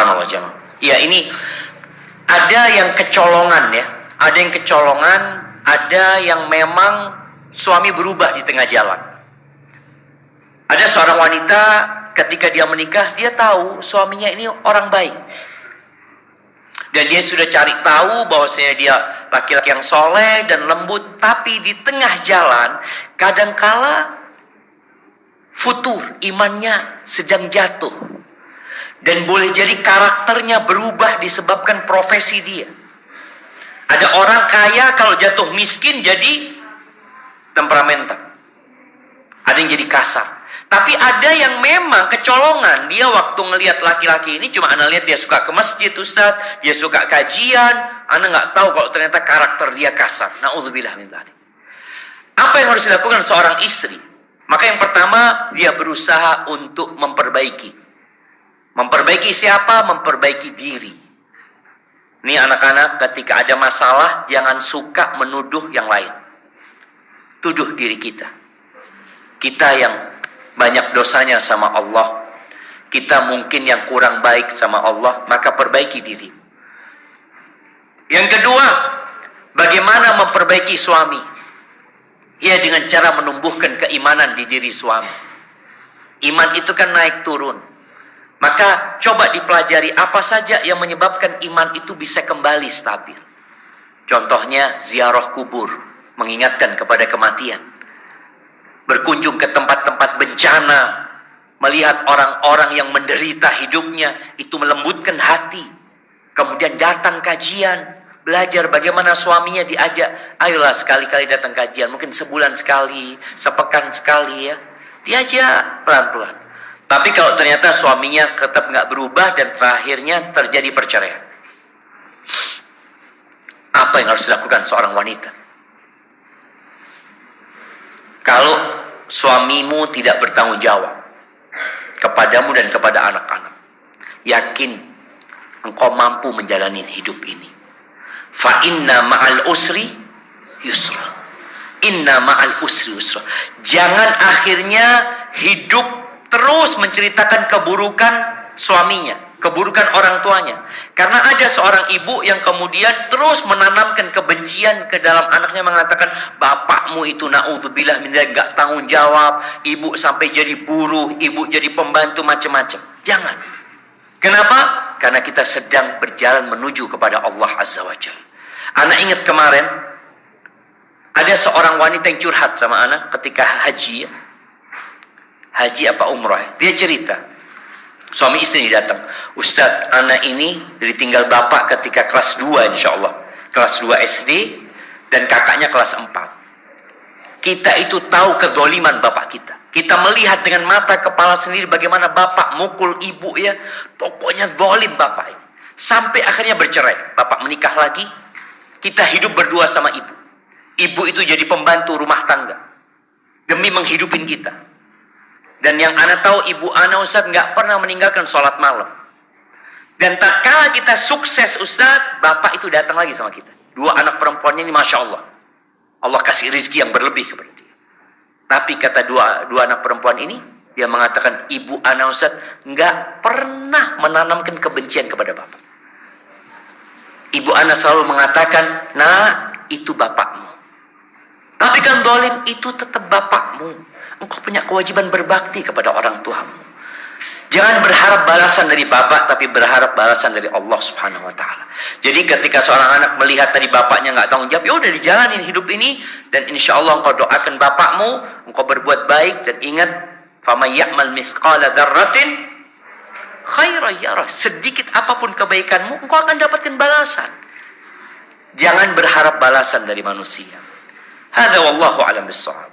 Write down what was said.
Subhanallah jemaah. Ya, ini ada yang kecolongan ya. Ada yang kecolongan, ada yang memang suami berubah di tengah jalan. Ada seorang wanita ketika dia menikah, dia tahu suaminya ini orang baik. Dan dia sudah cari tahu bahwasanya dia laki-laki yang soleh dan lembut. Tapi di tengah jalan, kadangkala futur, imannya sedang jatuh. Dan boleh jadi karakternya berubah disebabkan profesi dia. Ada orang kaya kalau jatuh miskin jadi temperamental. Ada yang jadi kasar. Tapi ada yang memang kecolongan. Dia waktu ngelihat laki-laki ini, cuma Ana lihat dia suka ke masjid, Ustaz. Dia suka kajian. Ana nggak tahu kalau ternyata karakter dia kasar. Na'udzubillah min dzalik. Apa yang harus dilakukan seorang istri? Maka yang pertama, dia berusaha untuk memperbaiki. Memperbaiki siapa? Memperbaiki diri. Ini anak-anak, ketika ada masalah, jangan suka menuduh yang lain. Tuduh diri kita. Kita yang banyak dosanya sama Allah, kita mungkin yang kurang baik sama Allah, maka perbaiki diri. Yang kedua, bagaimana memperbaiki suami? Ya, dengan cara menumbuhkan keimanan di diri suami. Iman itu kan naik turun. Maka coba dipelajari apa saja yang menyebabkan iman itu bisa kembali stabil. Contohnya ziarah kubur, mengingatkan kepada kematian. Berkunjung ke tempat-tempat bencana, melihat orang-orang yang menderita hidupnya, itu melembutkan hati. Kemudian datang kajian, belajar bagaimana suaminya diajak, ayolah sekali-kali datang kajian, mungkin sebulan sekali, sepekan sekali ya, diajak pelan-pelan. Tapi kalau ternyata suaminya tetap nggak berubah dan terakhirnya terjadi perceraian, apa yang harus dilakukan seorang wanita? Kalau suamimu tidak bertanggung jawab kepadamu dan kepada anak-anak, yakin engkau mampu menjalani hidup ini. Fa inna ma'al usri yusra. Inna ma'al usri yusra. Jangan akhirnya hidup terus menceritakan keburukan suaminya, keburukan orang tuanya. Karena ada seorang ibu yang kemudian terus menanamkan kebencian ke dalam anaknya, mengatakan bapakmu itu na'udzubillah min dzalik, enggak tanggung jawab, ibu sampai jadi buruh, ibu jadi pembantu, macam-macam. Jangan. Kenapa? Karena kita sedang berjalan menuju kepada Allah Azza wa Jalla. Anak ingat kemarin ada seorang wanita yang curhat sama anak ketika haji ya. Haji apa umrah ya? Dia cerita, suami istri datang, Ustadz, anak ini ditinggal bapak ketika kelas 2 insya Allah. Kelas 2 SD dan kakaknya kelas 4. Kita itu tahu kezoliman bapak kita. Kita melihat dengan mata kepala sendiri bagaimana bapak mukul ibu ya. Pokoknya zolim bapak ini. Sampai akhirnya bercerai. Bapak menikah lagi. Kita hidup berdua sama ibu. Ibu itu jadi pembantu rumah tangga. Demi menghidupin kita. Dan yang ana tahu ibu ana Ustaz nggak pernah meninggalkan sholat malam. Dan tak kala kita sukses Ustaz, bapak itu datang lagi sama kita. 2 anak perempuannya ini Masya Allah. Allah kasih rezeki yang berlebih kepada dia. Tapi kata dua anak perempuan ini, dia mengatakan ibu ana Ustaz nggak pernah menanamkan kebencian kepada bapak. Ibu ana selalu mengatakan, nah itu bapakmu. Tapi kan zalim itu tetap bapakmu. Engkau punya kewajiban berbakti kepada orang tuamu. Jangan berharap balasan dari bapak, tapi berharap balasan dari Allah Subhanahu wa Ta'ala. Jadi ketika seorang anak melihat tadi bapaknya nggak tanggung jawab, ya udah dijalanin hidup ini, dan insya Allah engkau doakan bapakmu, engkau berbuat baik, dan ingat, faman ya'mal mithqala dzarratin khairan yarah. Sedikit apapun kebaikanmu, engkau akan dapatkan balasan. Jangan berharap balasan dari manusia. Hadza wallahu a'lam bissawab.